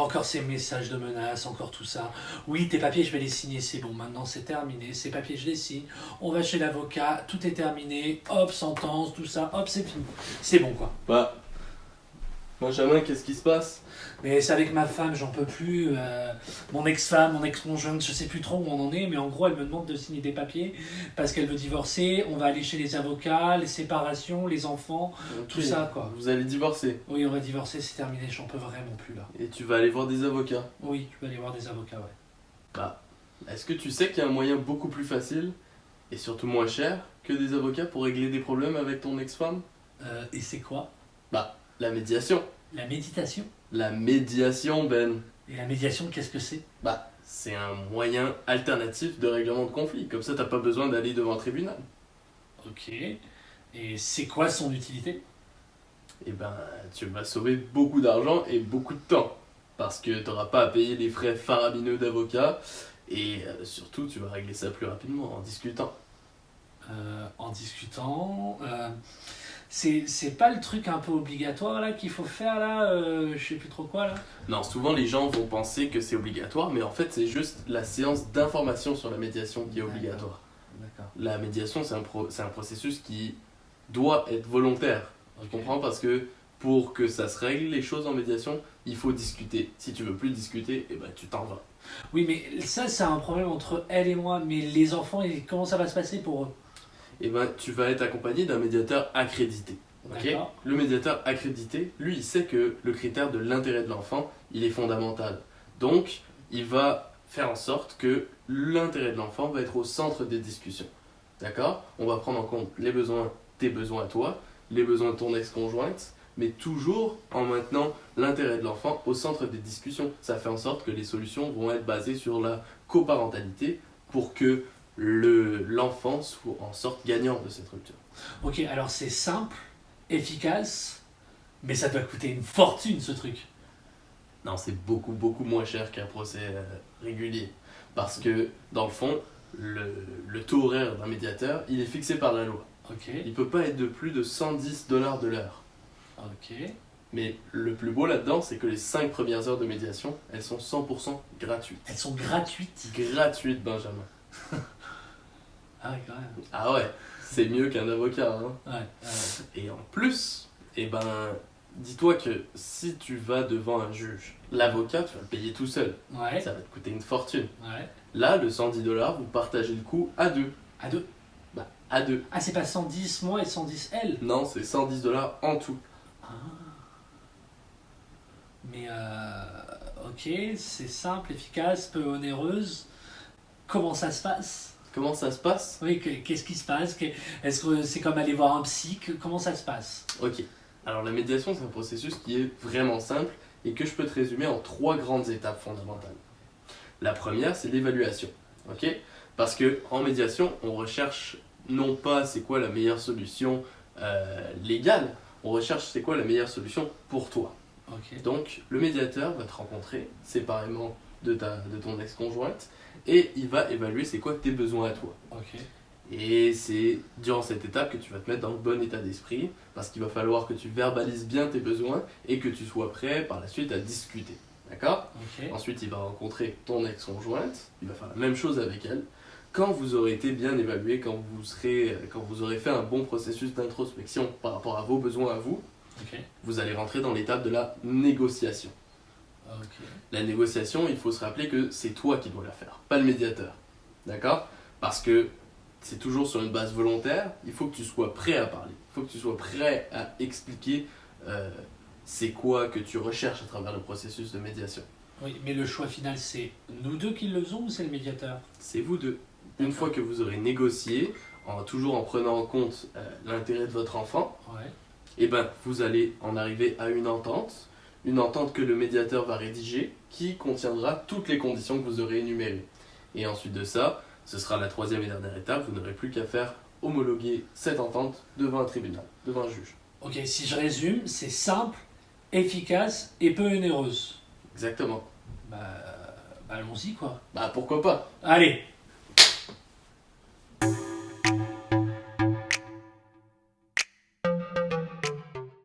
encore ces messages de menaces, encore tout ça. Oui, tes papiers, je vais les signer, c'est bon, maintenant c'est terminé. Ces papiers, je les signe. On va chez l'avocat, tout est terminé. Hop, sentence, tout ça, hop, c'est fini. C'est bon, quoi. Bah, Benjamin, qu'est-ce qui se passe? Mais c'est avec ma femme, j'en peux plus. Mon ex-femme, mon ex-conjointe, je sais plus trop où on en est, mais en gros, elle me demande de signer des papiers parce qu'elle veut divorcer. On va aller chez les avocats, les séparations, les enfants, tout Ok. ça, quoi. Vous allez divorcer Oui, on va divorcer, c'est terminé, j'en peux vraiment plus là. et tu vas aller voir des avocats. Oui, je vais aller voir des avocats, ouais. Bah, est-ce que tu sais qu'il y a un moyen beaucoup plus facile et surtout moins cher que des avocats pour régler des problèmes avec ton ex-femme? Et c'est quoi? Bah, la médiation. La méditation? La médiation, Ben. Et la médiation, qu'est-ce que c'est? Bah, c'est un moyen alternatif de règlement de conflit. Comme ça, t'as pas besoin d'aller devant un tribunal. Ok. Et c'est quoi son utilité? Et ben, tu vas sauver beaucoup d'argent et beaucoup de temps. Parce que t'auras pas à payer les frais faramineux d'avocat. Et surtout, tu vas régler ça plus rapidement en discutant. En discutant. C'est pas le truc un peu obligatoire là qu'il faut faire là, je sais plus trop quoi là. Non, souvent les gens vont penser que c'est obligatoire, mais en fait, c'est juste la séance d'information sur la médiation qui est obligatoire. D'accord. La médiation, c'est un processus qui doit être volontaire. Tu Ok. comprends? Parce que pour que ça se règle les choses en médiation, il faut discuter. Si tu veux plus discuter, eh ben, tu t'en vas. Oui, mais ça, c'est un problème entre elle et moi. Mais les enfants, comment ça va se passer pour eux? Eh ben, tu vas être accompagné d'un médiateur accrédité. Ok. D'accord. Le médiateur accrédité, lui, il sait que le critère de l'intérêt de l'enfant, il est fondamental. Donc, il va faire en sorte que l'intérêt de l'enfant va être au centre des discussions. D'accord? On va prendre en compte les besoins, tes besoins à toi, les besoins de ton ex-conjointe, mais toujours en maintenant l'intérêt de l'enfant au centre des discussions. Ça fait en sorte que les solutions vont être basées sur la coparentalité pour que l'enfant soit en sorte gagnant de cette rupture. Ok, alors c'est simple, efficace, mais ça doit coûter une fortune ce truc. Non, c'est beaucoup, beaucoup moins cher qu'un procès régulier. Parce que, dans le fond, le taux horaire d'un médiateur, il est fixé par la loi. Ok, Il peut pas être de plus de 110 dollars de l'heure. ok. Mais le plus beau là-dedans, c'est que les 5 premières heures de médiation, elles sont 100% gratuites. Elles sont gratuites. Gratuites, Benjamin. Ah ouais, quand même. Ah ouais, c'est mieux qu'un avocat, hein. Ouais. Et en plus, eh ben, dis-toi que si tu vas devant un juge, l'avocat, tu vas le payer tout seul. Ouais. Ça va te coûter une fortune. Ouais. Là, le 110 dollars, vous partagez le coût à deux. À deux. Bah, à deux. Ah, c'est pas 110 moi et 110 elle. Non, c'est 110 dollars en tout. Ah. Mais ok, c'est simple, efficace, peu onéreuse. Comment ça se passe? Comment ça se passe? Oui, qu'est-ce qui se passe? Est-ce que c'est comme aller voir un psy? Comment ça se passe? Ok. Alors la médiation, c'est un processus qui est vraiment simple et que je peux te résumer en 3 grandes étapes fondamentales. La première, c'est l'évaluation. Ok? Parce que en médiation, on recherche non pas c'est quoi la meilleure solution légale, on recherche c'est quoi la meilleure solution pour toi. Ok. Donc le médiateur va te rencontrer séparément de ton ex-conjointe et il va évaluer c'est quoi tes besoins à toi. Ok. Et c'est durant cette étape que tu vas te mettre dans le bon état d'esprit parce qu'il va falloir que tu verbalises bien tes besoins et que tu sois prêt par la suite à discuter. D'accord? Ok. Ensuite, il va rencontrer ton ex-conjointe, il va faire la même chose avec elle. Quand vous aurez été bien évalué, quand vous aurez fait un bon processus d'introspection par rapport à vos besoins à vous, Ok. vous allez rentrer dans l'étape de la négociation. Ok. La négociation, il faut se rappeler que c'est toi qui dois la faire, pas le médiateur. D'accord? Parce que c'est toujours sur une base volontaire, il faut que tu sois prêt à parler. Il faut que tu sois prêt à expliquer c'est quoi que tu recherches à travers le processus de médiation. Oui, mais le choix final, c'est nous deux qui le faisons ou c'est le médiateur? C'est vous deux. Une fois que vous aurez négocié, toujours en prenant en compte l'intérêt de votre enfant, Ouais. et ben, vous allez en arriver à une entente que le médiateur va rédiger, qui contiendra toutes les conditions que vous aurez énumérées. Et ensuite de ça, ce sera la troisième et dernière étape, vous n'aurez plus qu'à faire homologuer cette entente devant un tribunal, devant un juge. Ok, si je résume, c'est simple, efficace et peu onéreuse. Exactement. Bah allons-y quoi. Bah pourquoi pas? Allez,